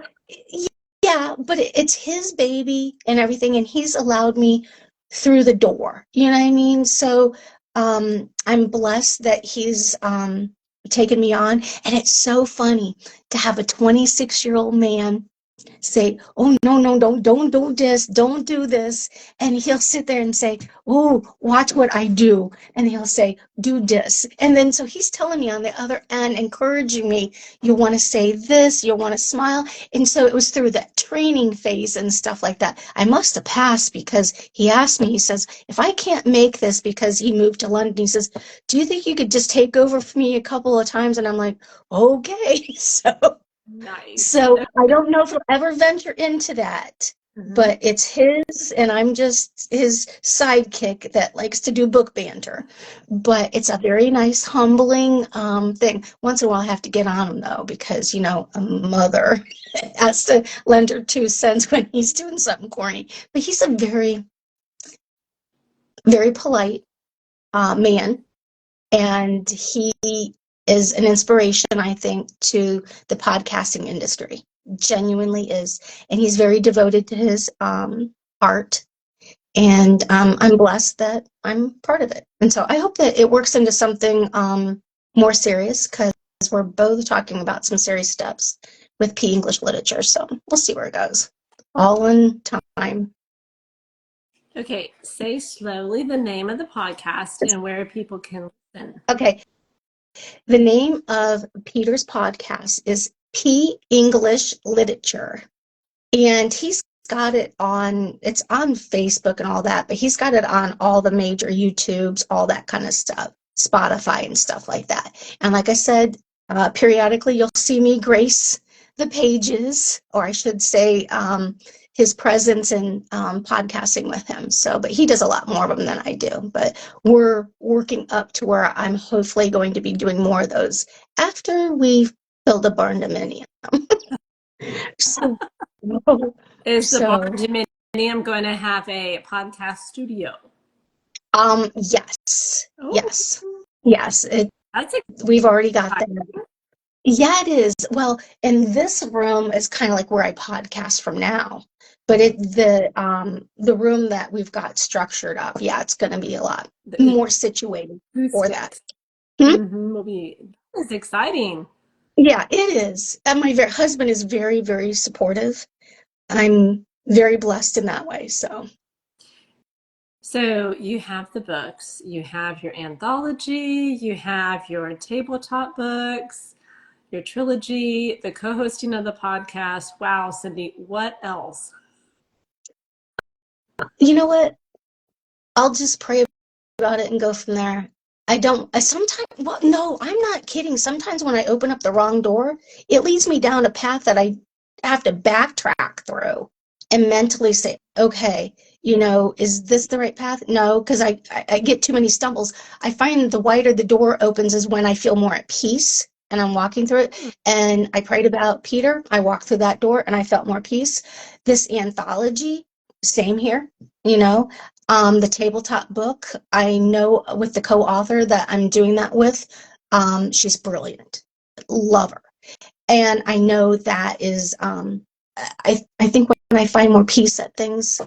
yeah, but it's his baby and everything, and he's allowed me through the door. You know what I mean? So I'm blessed that he's taken me on. And it's so funny to have a 26-year-old man say, "Oh no, no, don't do this, don't do this," and he'll sit there and say, "Oh, watch what I do," and he'll say, "Do this," and then so he's telling me on the other end, encouraging me, "You want to say this, you want to smile," and so it was through that training phase and stuff like that. I must have passed because he asked me. He says, "If I can't make this," because he moved to London, he says, "Do you think you could just take over for me a couple of times?" And I'm like, "Okay." Nice. So I don't know if he'll ever venture into that, but it's his, and I'm just his sidekick that likes to do book banter. But it's a very nice, humbling thing. Once in a while, I have to get on him though, because a mother has to lend her 2 cents when he's doing something corny. But he's a very, very polite man, and he is an inspiration, I think, to the podcasting industry. Genuinely is. And he's very devoted to his art. And I'm blessed that I'm part of it. And so I hope that it works into something more serious, because we're both talking about some serious steps with P English literature. So we'll see where it goes. All in time. Okay, say slowly the name of the podcast and where people can listen. Okay. The name of Peter's podcast is P English Literature. And he's got it's on Facebook and all that, but he's got it on all the major YouTubes, all that kind of stuff, Spotify and stuff like that. And like I said, periodically you'll see me grace the pages, or I should say, his presence in podcasting with him. So, but he does a lot more of them than I do. But we're working up to where I'm hopefully going to be doing more of those after we build a barn dominium. So, Is the so Barn Dominium going to have a podcast studio? yes, Oh, yes. that's We've already got that. exciting. Yeah, it is. Well, and this room is kind of like where I podcast from now. But the room that we've got structured up, yeah, it's going to be a lot The more situated for that. acoustics Hmm? will be, it's exciting. Yeah, it is. And my husband is very, very supportive. I'm very blessed in that way. So, So you have the books, you have your anthology, you have your tabletop books, your trilogy, the co-hosting of the podcast. Wow, Cyndi, what else? you know what? I'll just pray about it and go from there. I sometimes, well, no, I'm not kidding. Sometimes when I open up the wrong door, it leads me down a path that I have to backtrack through and mentally say, okay, is this the right path? No, because I get too many stumbles. I find the wider the door opens is when I feel more at peace and I'm walking through it. And I prayed about Peter. I walked through that door and I felt more peace. This anthology, same here, you know. The tabletop book, I know with the co-author that I'm doing that with, she's brilliant. Love her. And I know that is, I think when I find more peace at things,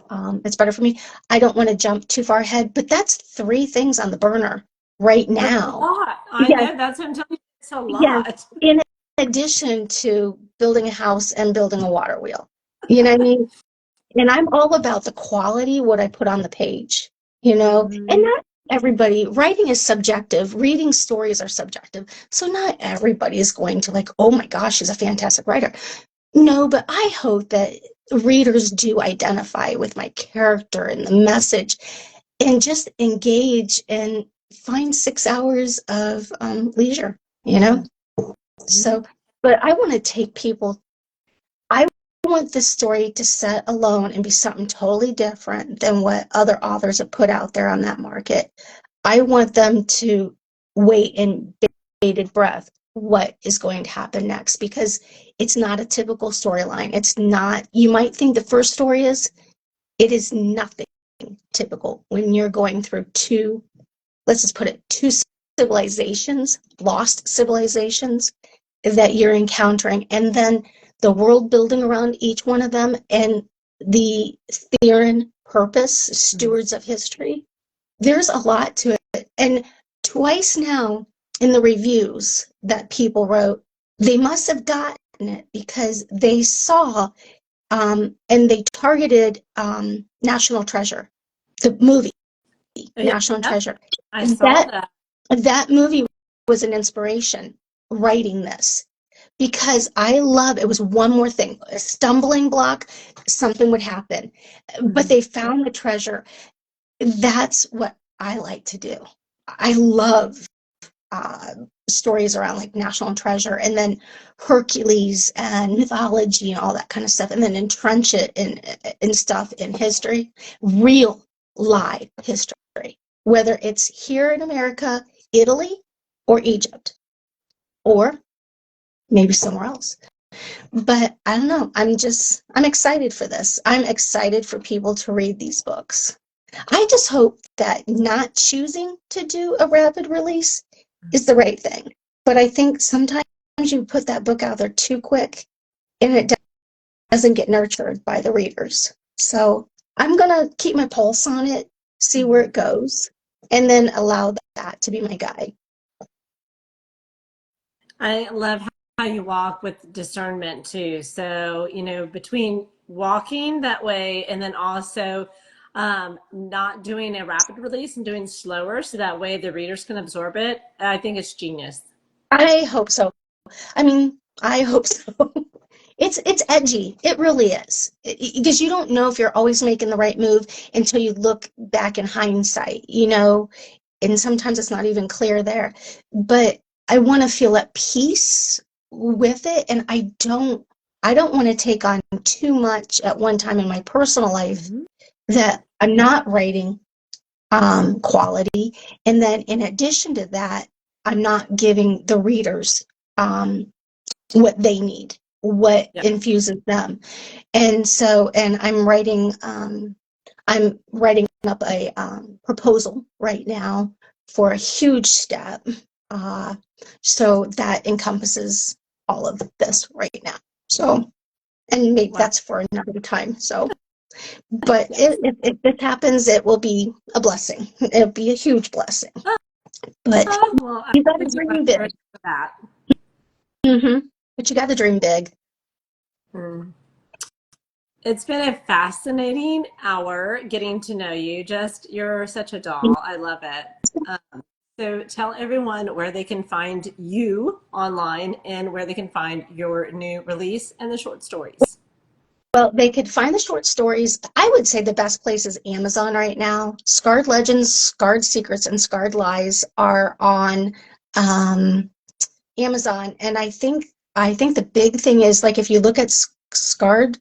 it's better for me. I don't want to jump too far ahead, but that's 3 things on the burner right That's a now. lot. I Yes, know. That's what I'm telling you. It's a yes. lot. In addition to building a house and building a water wheel. You know what I mean? And I'm all about the quality, what I put on the page, and not everybody, writing is subjective, reading stories are subjective. So not everybody is going to like, oh my gosh, she's a fantastic writer. No, but I hope that readers do identify with my character and the message and just engage and find 6 hours of leisure, you know? So, but I want to take people I want this story to set alone and be something totally different than what other authors have put out there on that market. I want them to wait in bated breath what is going to happen next, because it's not a typical storyline. It's not, you might think the first story is, it is nothing typical when you're going through let's just put it, 2 civilizations, lost civilizations that you're encountering, and then the world building around each one of them, and the Theran purpose, stewards of history. There's a lot to it. And twice now in the reviews that people wrote, they must have gotten it because they saw and they targeted National Treasure, the movie National Yep, Treasure. I saw That that. that movie was an inspiration writing this because I love it was one more thing, a stumbling block, something would happen. But Mhm. they found the treasure. That's what I like to do. I love uh, stories around like National Treasure and then Hercules and mythology and all that kind of stuff, and then entrench it in stuff in history, real live history, whether it's here in America, Italy, or Egypt, or maybe somewhere else. But I don't know. I'm excited for this. I'm excited for people to read these books. I just hope that not choosing to do a rapid release is the right thing. But I think sometimes you put that book out there too quick and it doesn't get nurtured by the readers. So I'm going to keep my pulse on it, see where it goes, and then allow that to be my guide. I love how you walk with discernment too. So, between walking that way and then also not doing a rapid release and doing slower so that way the readers can absorb it, I think it's genius. I hope so. I mean, I hope so. It's edgy. It really is. Because you don't know if you're always making the right move until you look back in hindsight, and sometimes it's not even clear there. But I want to feel at peace with it, and I don't want to take on too much at one time in my personal life Mhm. that I'm not writing quality. And then in addition to that, I'm not giving the readers what they need, what Yeah. infuses them. And so, and I'm writing up a proposal right now for a huge step. Uh, so that encompasses all of this right now. So, and maybe Wow. that's for another time. So, but Yes. if this happens, it will be a blessing. It'll be a huge blessing. But Well, I you got to give you my dream word big. for that. But you got to dream big. Mm. It's been a fascinating hour getting to know you. Just, you're such a doll. I love it. So tell everyone where they can find you online and where they can find your new release and the short stories. Well, they could find the short stories. I would say the best place is Amazon right now. Scarred Legends, Scarred Secrets, and Scarred Lies are on um, Amazon, and I think the big thing is like if you look at Scarred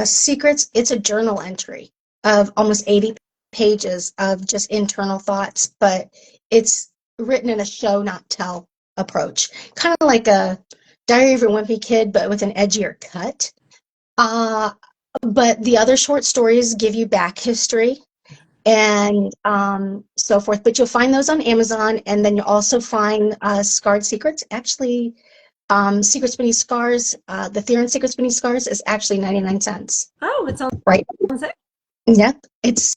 Secrets, it's a journal entry of almost 80 pages of just internal thoughts, but it's written in a show not tell approach, kind of like a Diary of a Wimpy Kid, but with an edgier cut. Uh, but the other short stories give you back history and so forth. But you'll find those on Amazon, and then you'll also find Scarred Secrets. Actually, Secrets Beneath Scars, the Therans Secrets Beneath Scars is actually 99 cents. Oh, it's on Right. sale. Yep. It's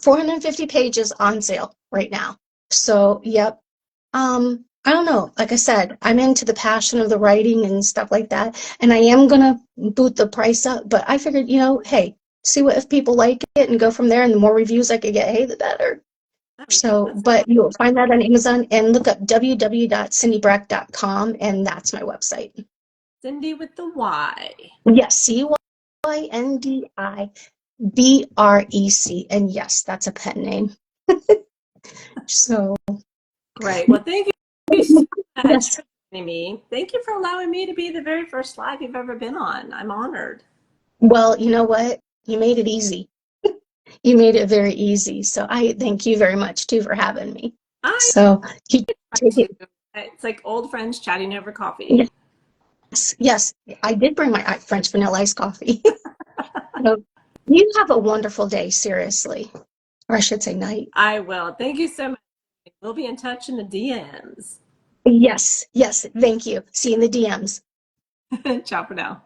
450 pages on sale right now. So, yep. I don't know. Like I said, I'm into the passion of the writing and stuff like that. And I am gonna boot the price up, but I figured, hey, see what if people like it and go from there. And the more reviews I could get, hey, the better. Oh, yeah, So, that's but you'll find that on Amazon and look up www.cyndibrec.com, and that's my website. Cyndi with the Y. Yes, CYNDIBREC. And yes, that's a pen name. So, Great. Well, thank you so much yes. for joining me. Thank you for allowing me to be the very first live you've ever been on. I'm honored. Well, you know what? You made it easy. You made it very easy. So I thank you very much too for having me. I So you try take to. it. It's like old friends chatting over coffee. Yes, yes. I did bring my French vanilla iced coffee. So you have a wonderful day, seriously. Or I should say night. I will. Thank you so much. We'll be in touch in the DMs. Yes, yes. Thank you. See you in the DMs. Ciao for now.